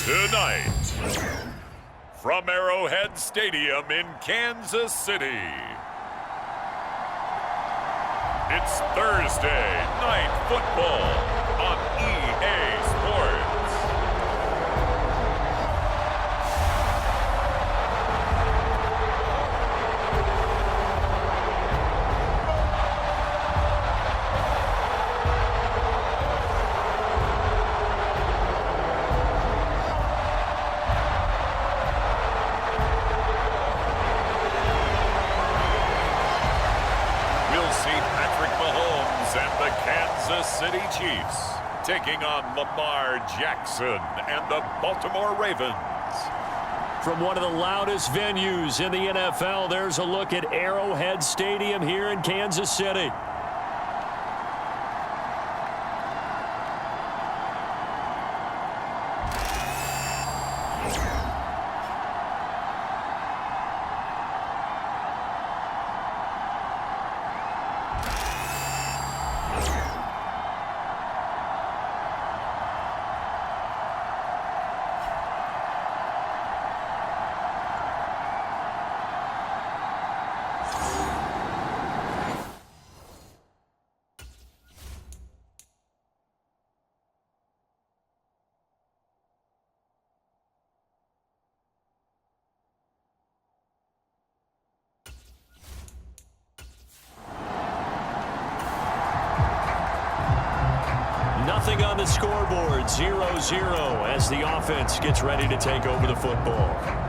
Tonight, from Arrowhead Stadium in Kansas City, it's Thursday Night Football on EA Sports. Kansas City Chiefs taking on Lamar Jackson and the Baltimore Ravens. From one of the loudest venues in the NFL, there's a look at Arrowhead Stadium here in Kansas City. Nothing on the scoreboard, 0-0 as the offense gets ready to take over the football.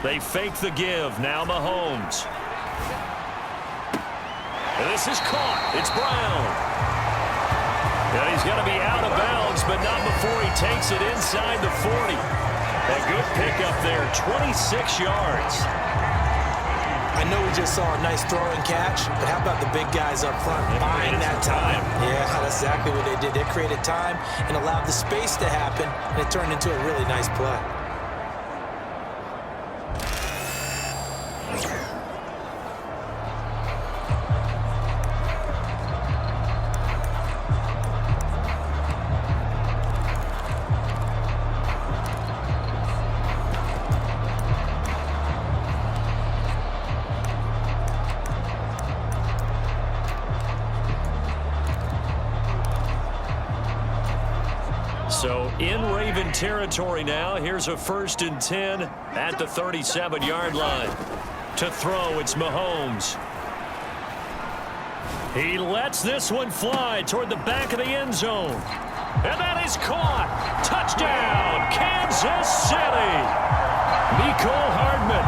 They fake the give. Now Mahomes. This is caught. It's Brown. And he's going to be out of bounds, but not before he takes it inside the 40. A good pickup there, 26 yards. I know we just saw a nice throw and catch, but how about the big guys up front buying that time? Yeah, that's exactly what they did. They created time and allowed the space to happen, and it turned into a really nice play. So in Raven territory now. Here's a 1st and 10 at the 37-yard line. To throw, it's Mahomes. He lets this one fly toward the back of the end zone. And that is caught. Touchdown, Kansas City. Mecole Hardman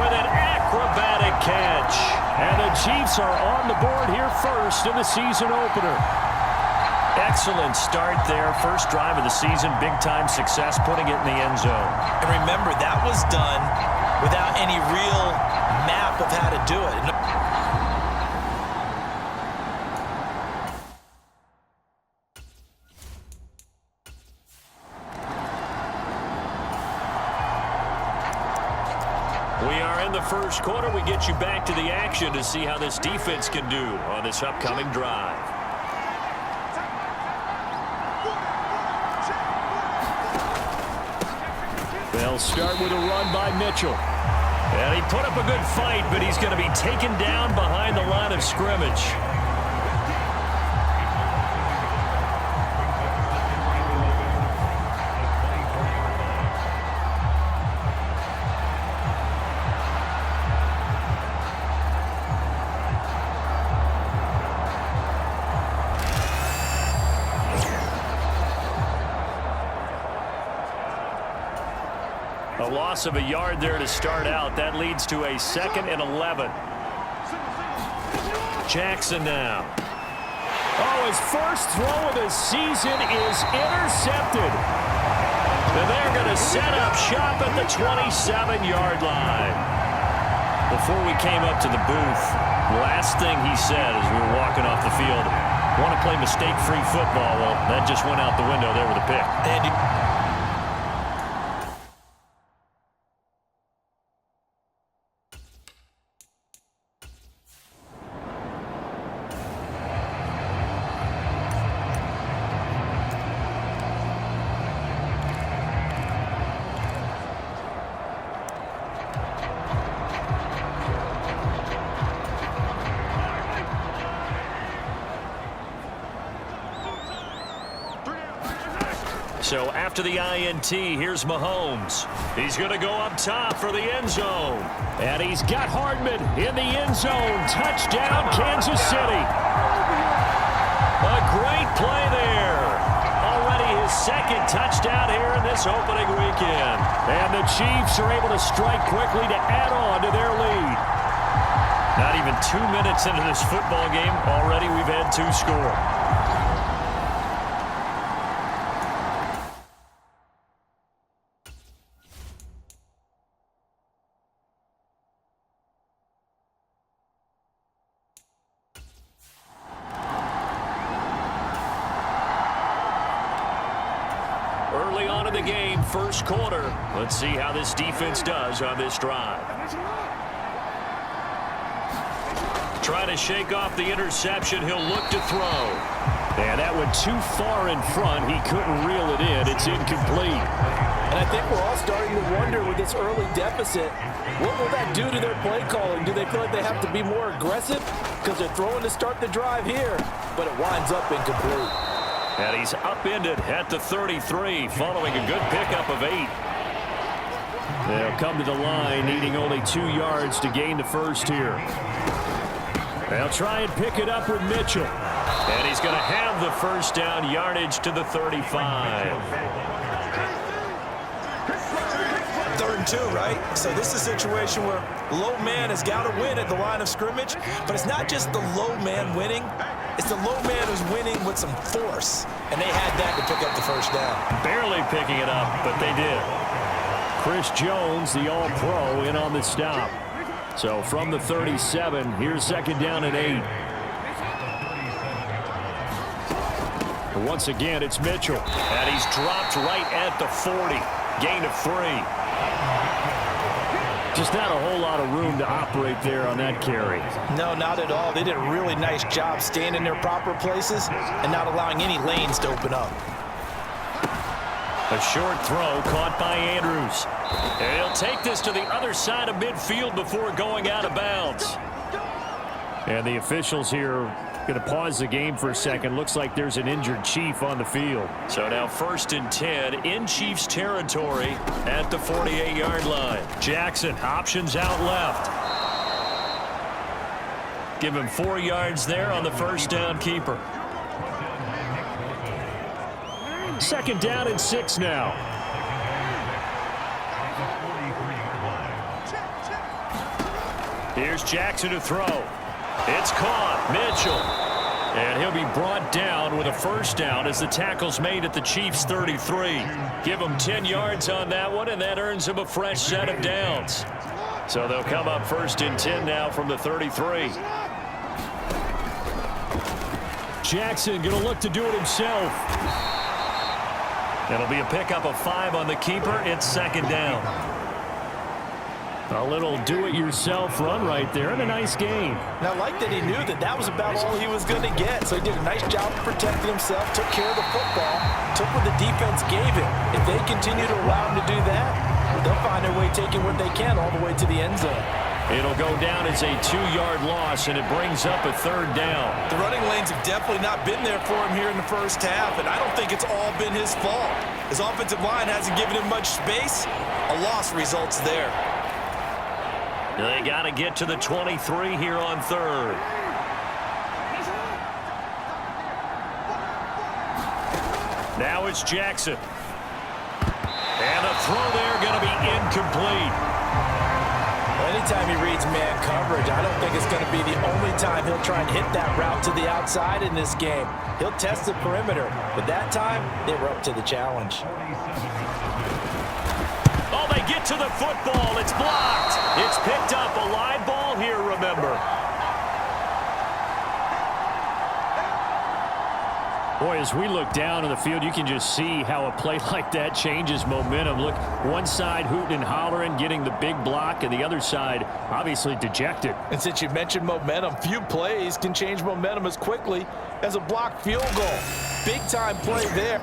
with an acrobatic catch. And the Chiefs are on the board here first in the season opener. Excellent start there. First drive of the season. Big-time success putting it in the end zone. And remember, that was done without any real map of how to do it. We are in the first quarter. We get you back to the action to see how this defense can do on this upcoming drive. They'll start with a run by Mitchell. And he put up a good fight, but he's going to be taken down behind the line of scrimmage. A loss of a yard there to start out. That leads to a 2nd and 11. Jackson now. Oh, his first throw of the season is intercepted. And they're going to to set up shop at the 27-yard line. Before we came up to the booth, last thing he said as we were walking off the field, want to play mistake-free football. Well, that just went out the window there with a pick. So after the INT, here's Mahomes. He's going to go up top for the end zone. And he's got Hardman in the end zone. Touchdown, Kansas City. A great play there. Already his second touchdown here in this opening weekend. And the Chiefs are able to strike quickly to add on to their lead. Not even 2 minutes into this football game, already we've had 2 score. Early on in the game, first quarter. Let's see how this defense does on this drive. Trying to shake off the interception. He'll look to throw. And that went too far in front. He couldn't reel it in. It's incomplete. And I think we're all starting to wonder with this early deficit, what will that do to their play calling? Do they feel like they have to be more aggressive? Because they're throwing to start the drive here, but it winds up incomplete. And he's upended at the 33, following a good pickup of 8. They'll come to the line, needing only 2 yards to gain the first here. They'll try and pick it up with Mitchell. And he's going to have the first down, yardage to the 35. 3rd and 2, right? So this is a situation where low man has got to win at the line of scrimmage, but it's not just the low man winning. It's the low man who's winning with some force, and they had that to pick up the first down. Barely picking it up, but they did. Chris Jones, the All-Pro, in on the stop. So from the 37, here's 2nd down and 8. Once again, it's Mitchell. And he's dropped right at the 40. Gain of 3. Just not a whole lot of room to operate there on that carry. No, not at all. They did a really nice job staying in their proper places and not allowing any lanes to open up. A short throw caught by Andrews. And he'll take this to the other side of midfield before going out of bounds. And the officials here going to pause the game for a second. Looks like there's an injured Chief on the field. So now 1st and 10 in Chiefs territory at the 48-yard line. Jackson options out left. Give him 4 yards there on the first down keeper. 2nd down and 6 now. Here's Jackson to throw. It's caught. Mitchell. And he'll be brought down with a first down as the tackle's made at the Chiefs' 33. Give him 10 yards on that one, and that earns him a fresh set of downs. So they'll come up 1st and 10 now from the 33. Jackson going to look to do it himself. It'll be a pickup of 5 on the keeper. It's 2nd down. A little do-it-yourself run right there and a nice game. And I like that he knew that that was about all he was going to get. So he did a nice job of protecting himself, took care of the football, took what the defense gave him. If they continue to allow him to do that, they'll find their way taking what they can all the way to the end zone. It'll go down as a 2-yard loss, and it brings up a 3rd down. The running lanes have definitely not been there for him here in the first half, and I don't think it's all been his fault. His offensive line hasn't given him much space. A loss results there. They got to get to the 23 here on 3rd. Now it's Jackson. And a throw there going to be incomplete. Anytime he reads man coverage, I don't think it's going to be the only time he'll try and hit that route to the outside in this game. He'll test the perimeter, but that time, they were up to the challenge. back to the football. It's blocked. It's picked up. A live ball here, remember. Boy, as we look down on the field, you can just see how a play like that changes momentum. Look, one side hooting and hollering, getting the big block, and the other side obviously dejected. And since you mentioned momentum, few plays can change momentum as quickly as a blocked field goal. Big-time play there.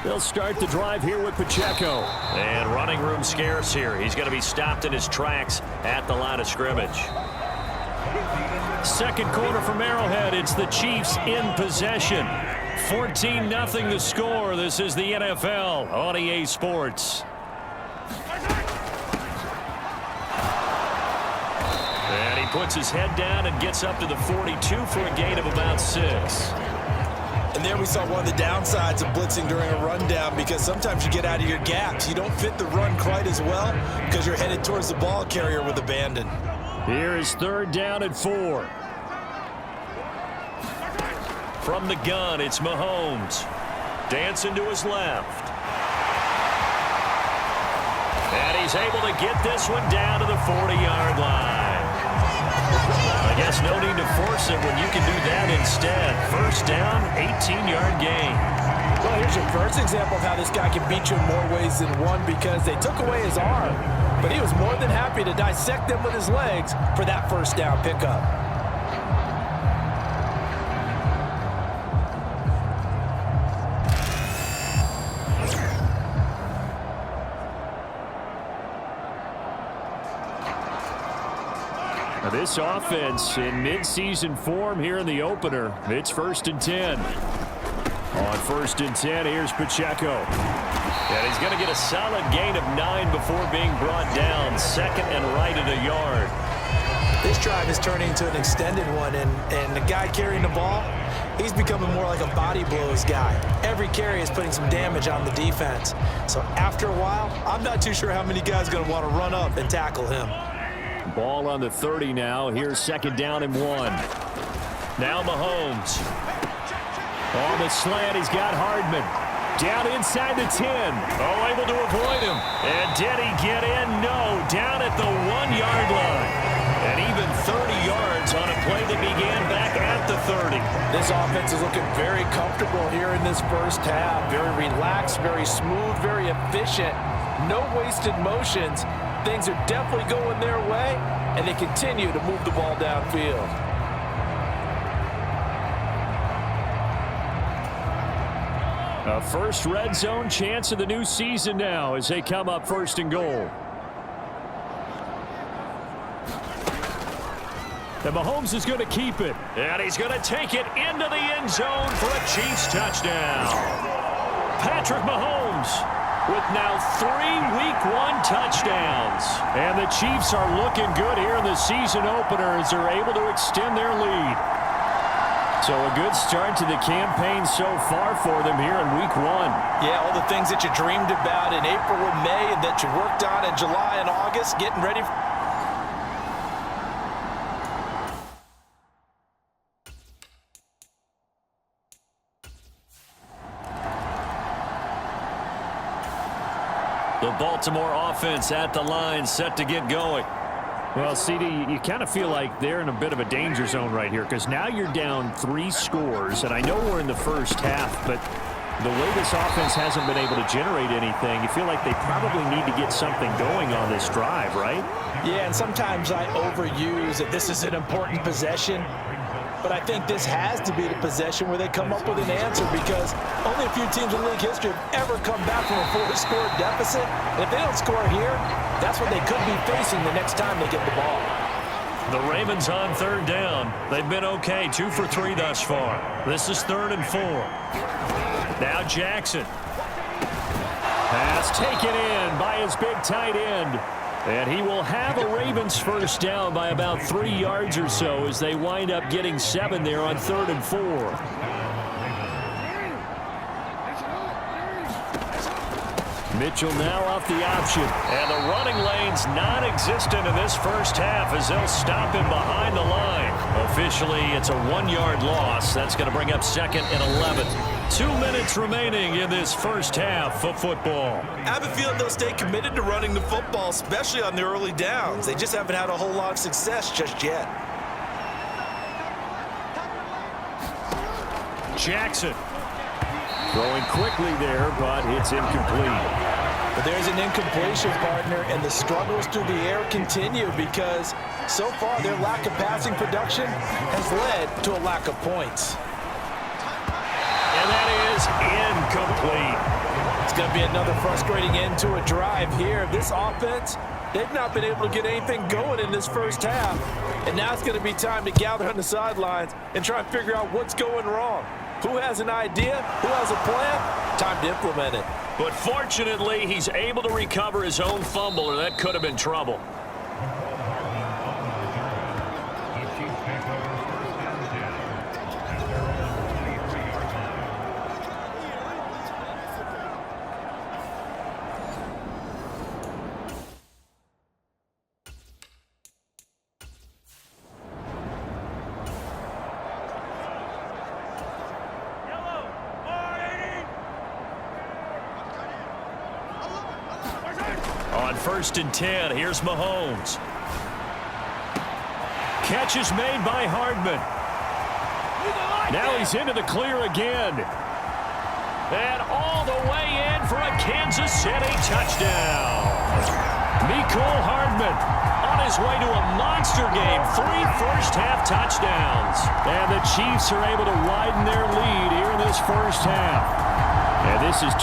They'll start the drive here with Pacheco. And running room scarce here. He's going to be stopped in his tracks at the line of scrimmage. Second quarter from Arrowhead. It's the Chiefs in possession. 14-0 the score. This is the NFL on EA Sports. And he puts his head down and gets up to the 42 for a gain of about 6. And there we saw one of the downsides of blitzing during a rundown, because sometimes you get out of your gaps. You don't fit the run quite as well because you're headed towards the ball carrier with abandon. Here is 3rd down and 4. From the gun, it's Mahomes. Dancing to his left. And he's able to get this one down to the 40-yard line. I guess no need to force it when you can do that instead. 1st down, 18-yard gain. Well, here's your first example of how this guy can beat you in more ways than one, because they took away his arm, but he was more than happy to dissect them with his legs for that 1st down pickup. This offense in midseason form here in the opener. It's 1st and 10. On 1st and 10, here's Pacheco. And he's going to get a solid gain of 9 before being brought down. 2nd and right at a yard. This drive is turning into an extended one, and the guy carrying the ball, he's becoming more like a body blows guy. Every carry is putting some damage on the defense. So after a while, I'm not too sure how many guys are going to want to run up and tackle him. Ball on the 30 now. Here's 2nd down and 1. Now Mahomes. On the slant, he's got Hardman. Down inside the 10. Oh, able to avoid him. And did he get in? No. Down at the 1-yard line. And even 30 yards on a play that began back at the 30. This offense is looking very comfortable here in this 1st half. Very relaxed, very smooth, very efficient. No wasted motions. Things are definitely going their way, and they continue to move the ball downfield. A first red zone chance of the new season now as they come up 1st and goal. And Mahomes is going to keep it. And he's going to take it into the end zone for a Chiefs touchdown. Patrick Mahomes with now 3 Week 1 touchdowns. And the Chiefs are looking good here in the season opener as they're able to extend their lead. So a good start to the campaign so far for them here in Week 1. Yeah, all the things that you dreamed about in April and May and that you worked on in July and August, getting ready. The Baltimore offense at the line, set to get going. Well, CD, you kind of feel like they're in a bit of a danger zone right here, because now you're down 3 scores, and I know we're in the 1st half, but the way this offense hasn't been able to generate anything, you feel like they probably need to get something going on this drive, right? Yeah, and sometimes I overuse that this is an important possession. But I think this has to be the possession where they come up with an answer, because only a few teams in league history have ever come back from a 4-score deficit. And if they don't score here, that's what they could be facing the next time they get the ball. The Ravens on 3rd down. They've been okay, 2 for 3 thus far. This is 3rd and 4. Now Jackson. Pass taken in by his big tight end. And he will have a Ravens first down by about 3 yards or so as they wind up getting 7 there on 3rd and 4. Mitchell now off the option. And the running lane's non-existent in this first half as they'll stop him behind the line. Officially, it's a 1-yard loss. That's going to bring up 2nd and 11. 2 minutes remaining in this first half of football. I have a feeling they'll stay committed to running the football, especially on the early downs. They just haven't had a whole lot of success just yet. Jackson throwing quickly there, but it's incomplete. But there's an incompletion, partner, and the struggles through the air continue because so far their lack of passing production has led to a lack of points. And that is incomplete. It's going to be another frustrating end to a drive here. This offense, they've not been able to get anything going in this first half. And now it's going to be time to gather on the sidelines and try and figure out what's going wrong. Who has an idea? Who has a plan? Time to implement it. But fortunately, he's able to recover his own fumble, or that could have been trouble. On 1st and 10, here's Mahomes. Catch is made by Hardman. Now he's into the clear again. And all the way in for a Kansas City touchdown. Mecole Hardman on his way to a monster game. 3 first-half touchdowns. And the Chiefs are able to widen their lead here in this first half. And this is...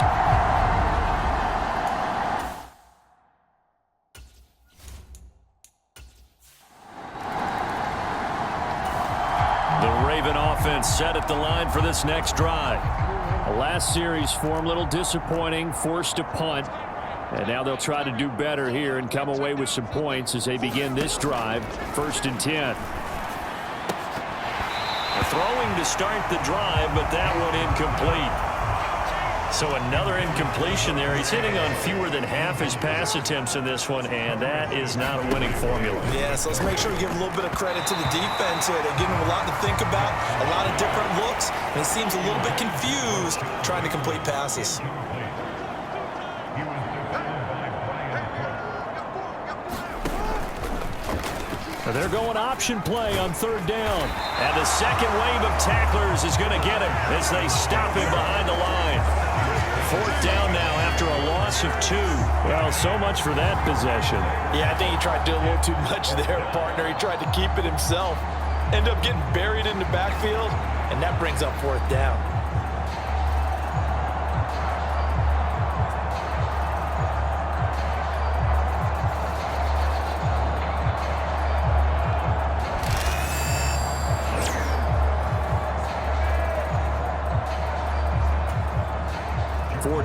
offense set at the line for this next drive. The last series for him, a little disappointing, forced a punt. And now they'll try to do better here and come away with some points as they begin this drive. 1st and 10. Throwing to start the drive, but that one incomplete. So another incompletion there. He's hitting on fewer than half his pass attempts in this one, and that is not a winning formula. Yeah, so let's make sure we give a little bit of credit to the defense here. They're giving him a lot to think about, a lot of different looks, and he seems a little bit confused trying to complete passes. They're going option play on 3rd down. And the second wave of tacklers is going to get him as they stop him behind the line. 4th down now after a loss of 2. Well, so much for that possession. Yeah, I think he tried to do a little too much there, partner. He tried to keep it himself. Ended up getting buried in the backfield, and that brings up 4th down.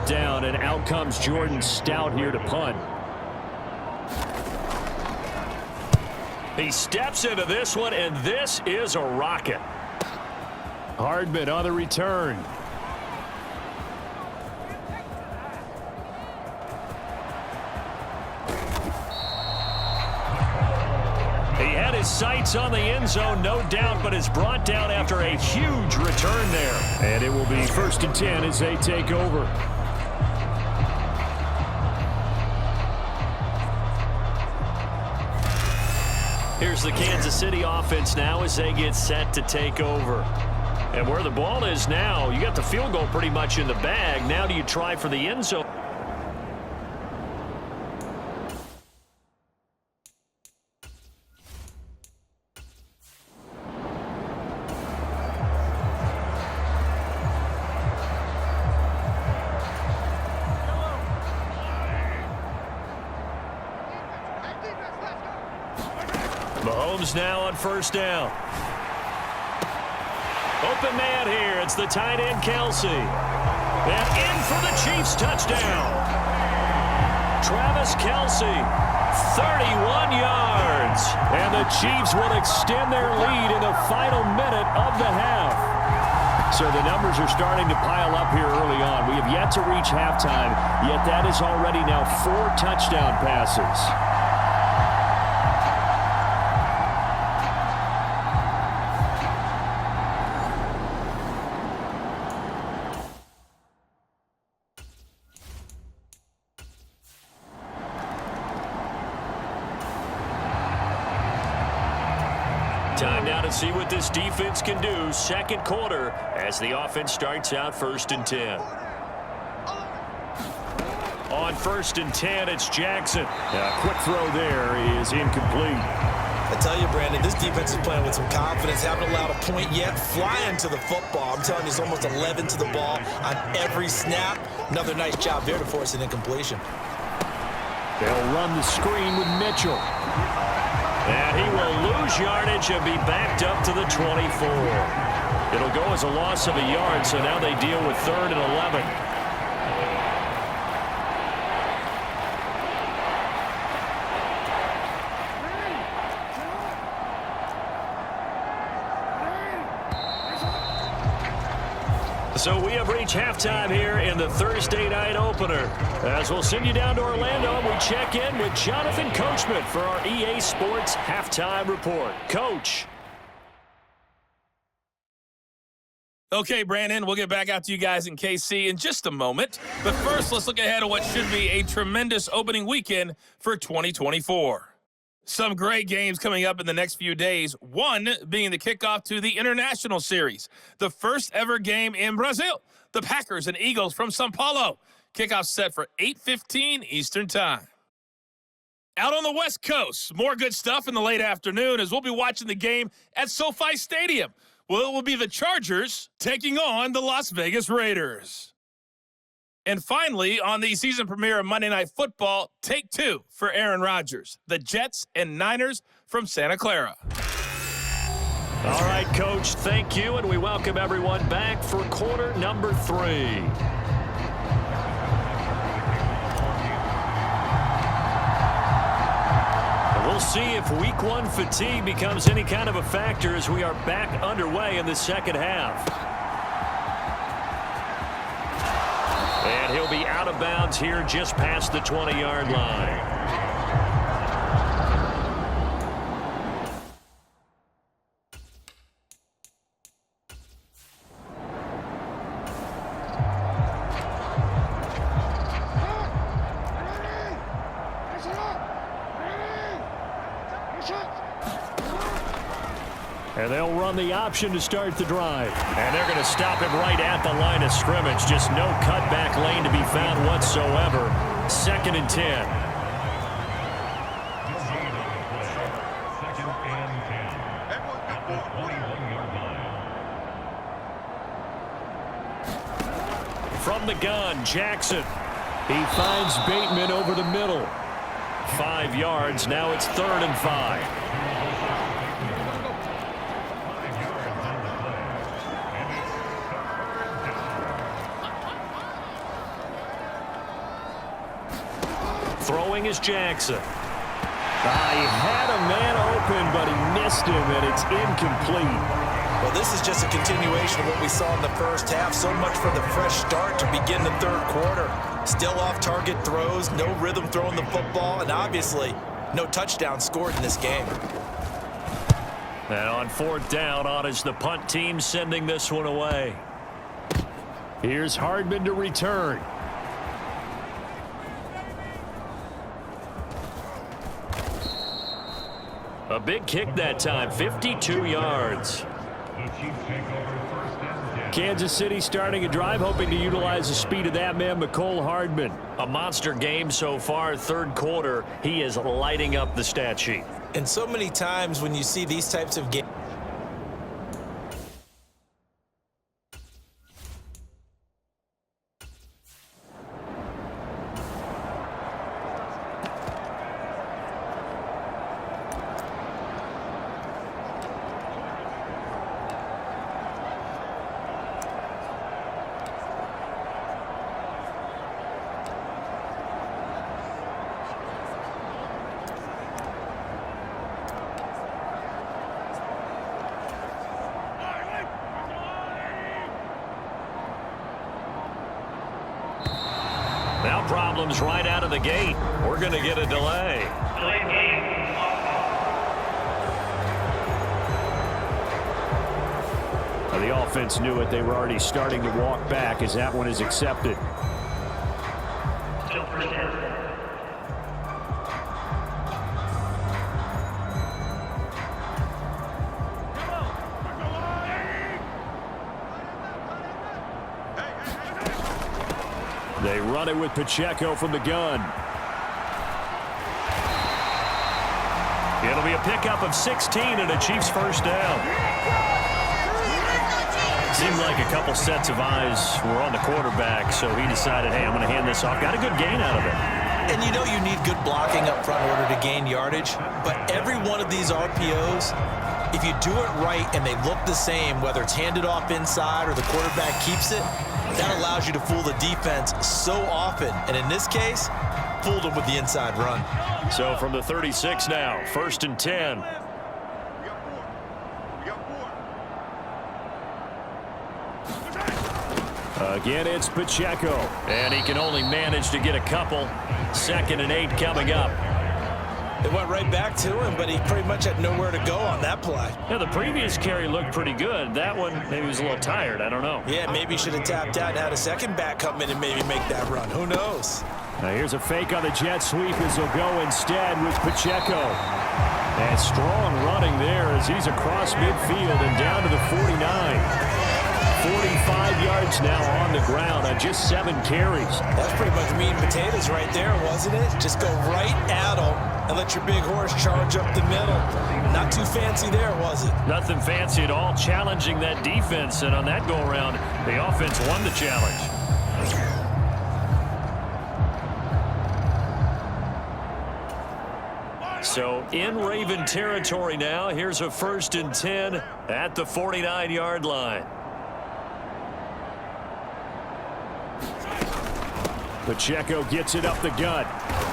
Down, and out comes Jordan Stout here to punt. He steps into this one, and this is a rocket. Hardman on the return. He had his sights on the end zone, no doubt, but is brought down after a huge return there. And it will be 1st and 10 as they take over. Here's the Kansas City offense now as they get set to take over. And where the ball is now, you got the field goal pretty much in the bag. Now do you try for the end zone? Mahomes now on 1st down. Open man here. It's the tight end, Kelsey. And in for the Chiefs touchdown. Travis Kelsey 31 yards. And the Chiefs will extend their lead in the final minute of the half. So the numbers are starting to pile up here early on. We have yet to reach halftime, yet that is already now 4 touchdown passes. Time now to see what this defense can do. Second quarter as the offense starts out 1st and 10. On 1st and 10, it's Jackson. A quick throw there is incomplete. I tell you, Brandon, this defense is playing with some confidence. Haven't allowed a point yet. Flying to the football. I'm telling you, it's almost 11 to the ball on every snap. Another nice job there to force an incompletion. They'll run the screen with Mitchell. And he will lose yardage and be backed up to the 24. It'll go as a loss of a yard, so now they deal with 3rd and 11. So we have reached halftime here in the Thursday night opener. As we'll send you down to Orlando, and we check in with Jonathan Coachman for our EA Sports Halftime Report. Coach. Okay, Brandon, we'll get back out to you guys in KC in just a moment. But first, let's look ahead at what should be a tremendous opening weekend for 2024. Some great games coming up in the next few days, one being the kickoff to the International Series, the first ever game in Brazil. The Packers and Eagles from São Paulo. Kickoff set for 8:15 Eastern Time. Out on the West Coast, more good stuff in the late afternoon as we'll be watching the game at SoFi Stadium. Well, it will be the Chargers taking on the Las Vegas Raiders. And finally, on the season premiere of Monday Night Football, take 2 for Aaron Rodgers, the Jets and Niners from Santa Clara. All right, Coach, thank you, and we welcome everyone back for quarter number 3. We'll see if week 1 fatigue becomes any kind of a factor as we are back underway in the second half. And he'll be out of bounds here just past the 20-yard line. And they'll run the option to start the drive. And they're going to stop him right at the line of scrimmage. Just no cutback lane to be found whatsoever. 2nd and 10. From the gun, Jackson. He finds Bateman over the middle. 5 yards. Now it's 3rd and 5. Throwing is Jackson. He had a man open, but he missed him, and it's incomplete. Well, this is just a continuation of what we saw in the first half. So much for the fresh start to begin the 3rd quarter. Still off-target throws, no rhythm throwing the football, and obviously no touchdown scored in this game. And on 4th down, on is the punt team sending this one away. Here's Hardman to return. A big kick that time, 52 yards. Kansas City starting a drive, hoping to utilize the speed of that man, Mecole Hardman. A monster game so far, 3rd quarter. He is lighting up the stat sheet. And so many times when you see these types of games, Now problems right out of the gate. We're going to get a delay. The offense knew it. They were already starting to walk back as that one is accepted. They run it with Pacheco from the gun. It'll be a pickup of 16 and a Chiefs first down. Seemed like a couple sets of eyes were on the quarterback, so he decided, hey, I'm going to hand this off. Got a good gain out of it. And you know you need good blocking up front in order to gain yardage, but every one of these RPOs, if you do it right and they look the same, whether it's handed off inside or the quarterback keeps it, that allows you to fool the defense so often. And in this case, fooled them with the inside run. So from the 36 now, 1st and 10. Again, it's Pacheco, and he can only manage to get a couple. 2nd and 8 coming up. It went right back to him, but he pretty much had nowhere to go on that play. Yeah, the previous carry looked pretty good. That one, maybe he was a little tired. I don't know. Yeah, maybe he should have tapped out and had a second back come in and maybe make that run. Who knows? Now here's a fake on the jet sweep as he'll go instead with Pacheco. And strong running there as he's across midfield and down to the 49. 45 yards now on the ground on just 7 carries. That's pretty much meat and potatoes right there, wasn't it? Just go right at them and let your big horse charge up the middle. Not too fancy there, was it? Nothing fancy at all, challenging that defense. And on that go-around, the offense won the challenge. So in Raven territory now, here's a 1st and 10 at the 49-yard line. Pacheco gets it up the gut.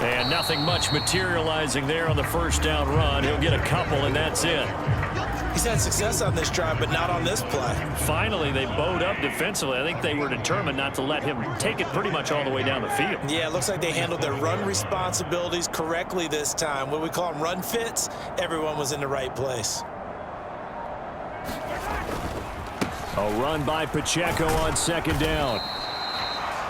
And nothing much materializing there on the 1st down run. He'll get a couple, and that's it. He's had success on this drive, but not on this play. Finally, they bowed up defensively. I think they were determined not to let him take it pretty much all the way down the field. Yeah, it looks like they handled their run responsibilities correctly this time. What we call them run fits, everyone was in the right place. A run by Pacheco on 2nd down.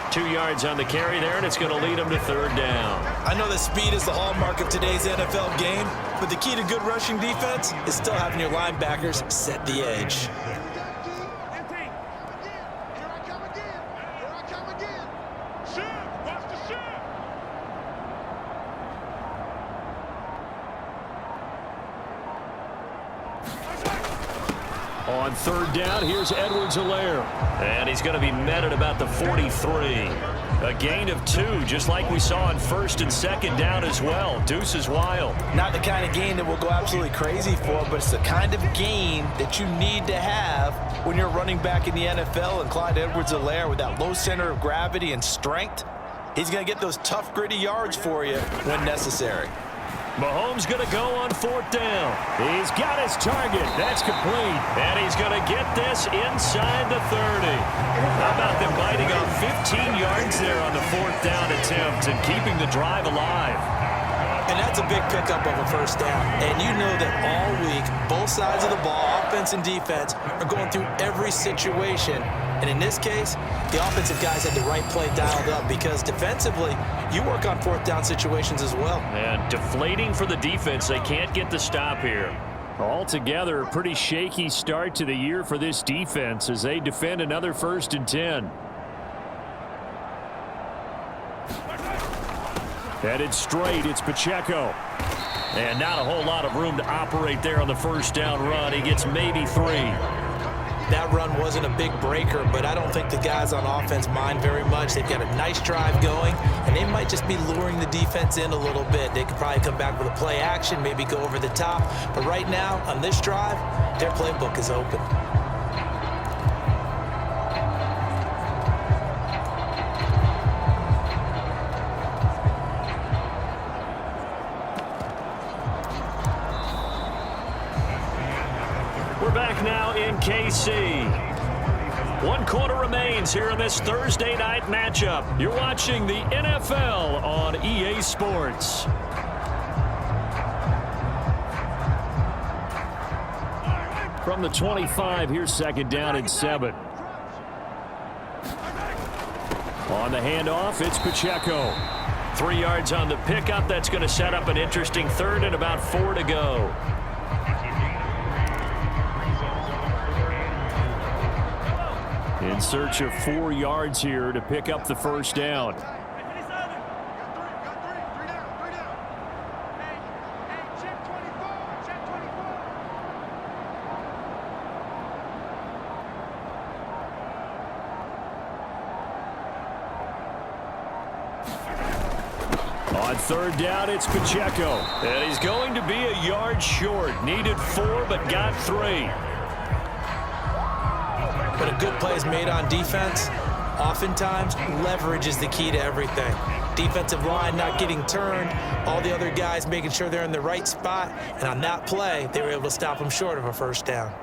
2 yards on the carry there, and it's going to lead him to 3rd down. I know that speed is the hallmark of today's NFL game, but the key to good rushing defense is still having your linebackers set the edge. On 3rd down, here's Edwards-Helaire. And he's going to be met at about the 43. A gain of 2, just like we saw on 1st and 2nd down as well. Deuce is wild. Not the kind of gain that we'll go absolutely crazy for, but it's the kind of gain that you need to have when you're running back in the NFL. And Clyde Edwards-Helaire, with that low center of gravity and strength, he's going to get those tough, gritty yards for you when necessary. Mahomes going to go on 4th down. He's got his target. That's complete. And he's going to get this inside the 30. How about them biting off 15 yards there on the 4th down attempt and keeping the drive alive? And that's a big pickup of a 1st down. And you know that all week, both sides of the ball, offense and defense, are going through every situation. And in this case, the offensive guys had the right play dialed up because defensively, you work on 4th down situations as well. And deflating for the defense. They can't get the stop here. Altogether, a pretty shaky start to the year for this defense as they defend another 1st and 10. Headed straight, it's Pacheco. And not a whole lot of room to operate there on the 1st down run. He gets maybe 3. That run wasn't a big breaker, but I don't think the guys on offense mind very much. They've got a nice drive going, and they might just be luring the defense in a little bit. They could probably come back with a play action, maybe go over the top. But right now, on this drive, their playbook is open. We're back now in KC. 1 quarter remains here in this Thursday night matchup. You're watching the NFL on EA Sports. From the 25, here's 2nd down and 7. On the handoff, it's Pacheco. 3 yards on the pickup. That's going to set up an interesting 3rd and about 4 to go. In search of 4 yards here to pick up the 1st down. On 3rd down, it's Pacheco. And he's going to be a yard short. Needed 4, but got 3. When a good play is made on defense, oftentimes leverage is the key to everything. Defensive line not getting turned, all the other guys making sure they're in the right spot, and on that play, they were able to stop them short of a 1st down.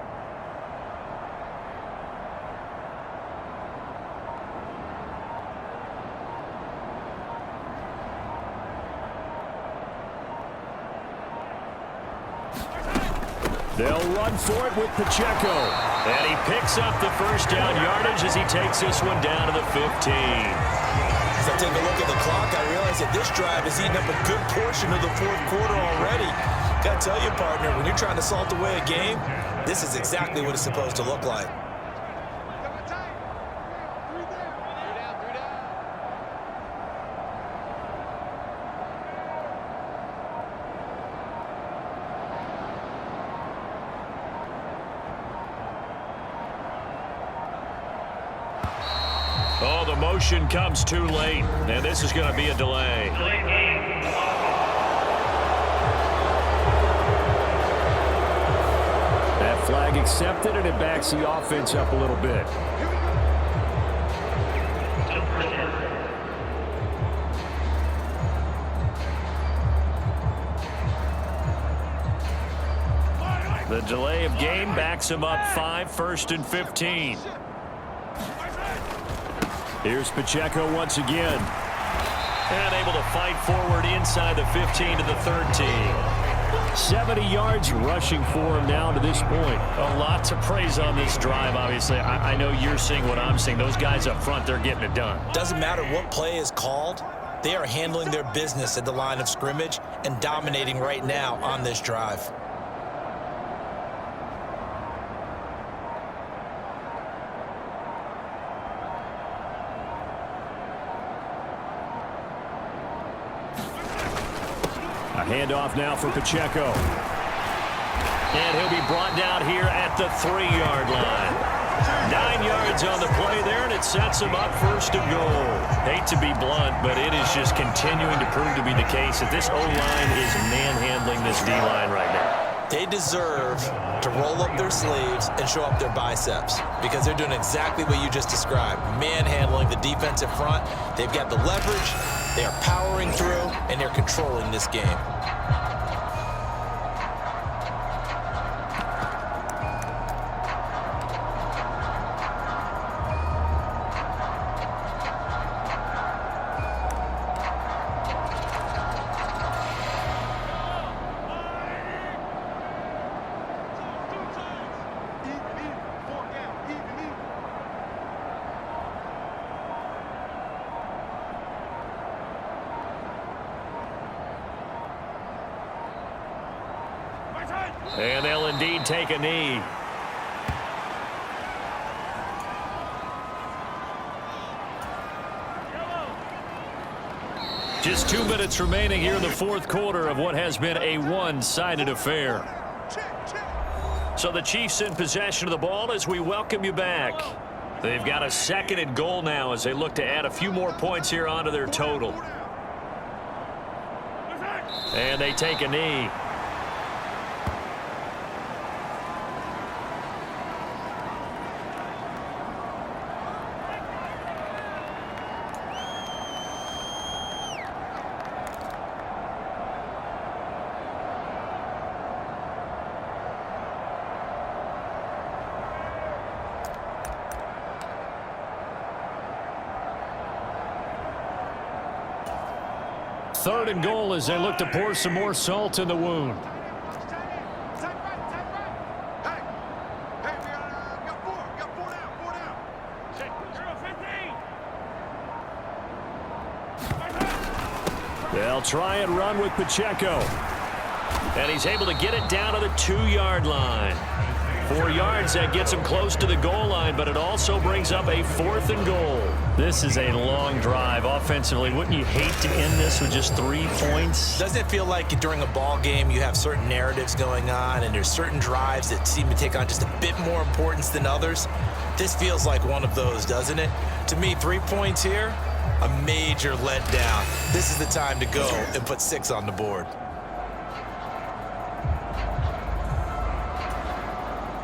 They'll run for it with Pacheco. And he picks up the 1st down yardage as he takes this one down to the 15. As I take a look at the clock, I realize that this drive has eaten up a good portion of the 4th quarter already. Got to tell you, partner, when you're trying to salt away a game, this is exactly what it's supposed to look like. Oh, the motion comes too late, and this is going to be a delay. That flag accepted, and it backs the offense up a little bit. The delay of game backs him up 5, 1st and 15. Here's Pacheco once again. And able to fight forward inside the 15 to the 13. 70 yards rushing for him now to this point. A lot to praise on this drive, obviously. I know you're seeing what I'm seeing. Those guys up front, they're getting it done. Doesn't matter what play is called. They are handling their business at the line of scrimmage and dominating right now on this drive. A handoff now for Pacheco. And he'll be brought down here at the 3-yard line. 9 yards on the play there, and it sets him up 1st and goal. Hate to be blunt, but it is just continuing to prove to be the case that this O-line is manhandling this D-line right now. They deserve to roll up their sleeves and show up their biceps because they're doing exactly what you just described, manhandling the defensive front. They've got the leverage, they are powering through, and they're controlling this game. And they'll indeed take a knee. Just 2 minutes remaining here in the 4th quarter of what has been a one-sided affair. So the Chiefs in possession of the ball as we welcome you back. They've got a 2nd and goal now as they look to add a few more points here onto their total. And they take a knee. 3rd and goal as they look to pour some more salt in the wound. They'll try and run with Pacheco. And he's able to get it down to the 2-yard line. 4 yards, that gets him close to the goal line, but it also brings up a 4th and goal. This is a long drive offensively. Wouldn't you hate to end this with just 3 points? Doesn't it feel like during a ball game you have certain narratives going on and there's certain drives that seem to take on just a bit more importance than others? This feels like one of those, doesn't it? To me, 3 points here, a major letdown. This is the time to go and put 6 on the board.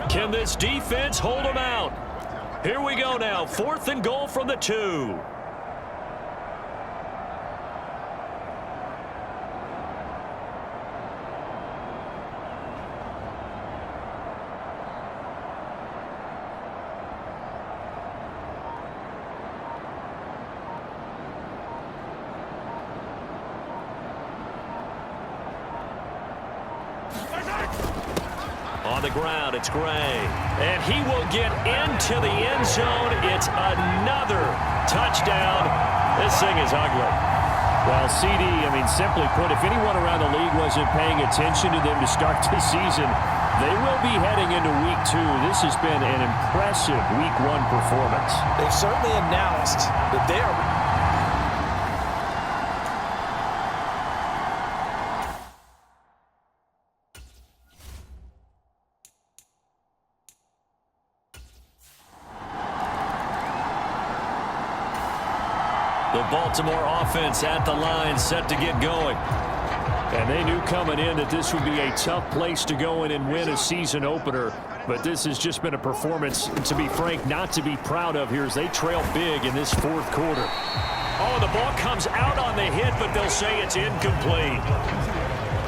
Can this defense hold them out? Here we go now. 4th and goal from the 2. On the ground, it's Gray. And he will get into the end zone. It's another touchdown. This thing is ugly. Well, CD, simply put, if anyone around the league wasn't paying attention to them to start the season, they will be heading into Week 2. This has been an impressive Week 1 performance. They've certainly announced that they are... The Baltimore offense at the line, set to get going. And they knew coming in that this would be a tough place to go in and win a season opener. But this has just been a performance, to be frank, not to be proud of here as they trail big in this 4th quarter. Oh, the ball comes out on the hit, but they'll say it's incomplete.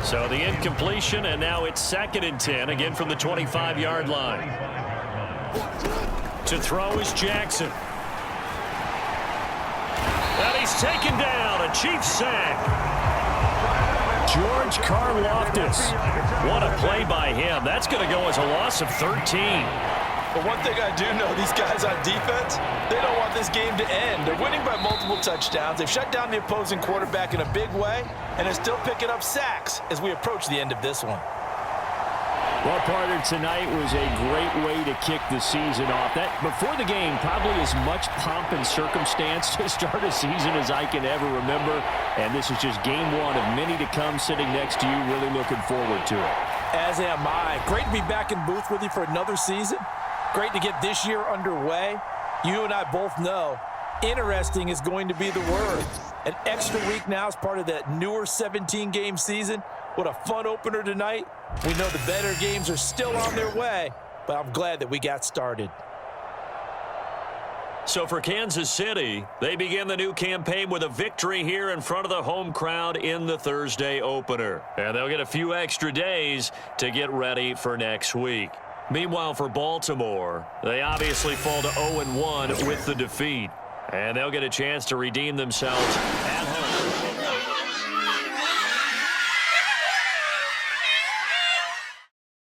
So the incompletion, and now it's 2nd and 10, again from the 25-yard line. To throw is Jackson. And he's taken down, a Chiefs sack. George Karlaftis. What a play by him. That's going to go as a loss of 13. But one thing I do know, these guys on defense, they don't want this game to end. They're winning by multiple touchdowns. They've shut down the opposing quarterback in a big way, and they're still picking up sacks as we approach the end of this one. Well, partner, tonight was a great way to kick the season off. That before the game, probably as much pomp and circumstance to start a season as I can ever remember. And this is just game 1 of many to come sitting next to you. Really looking forward to it. As am I. Great to be back in booth with you for another season. Great to get this year underway. You and I both know interesting is going to be the word. An extra week now is part of that newer 17-game season. What a fun opener tonight. We know the better games are still on their way, but I'm glad that we got started. So for Kansas City, they begin the new campaign with a victory here in front of the home crowd in the Thursday opener. And they'll get a few extra days to get ready for next week. Meanwhile, for Baltimore, they obviously fall to 0-1 with the defeat. And they'll get a chance to redeem themselves at home.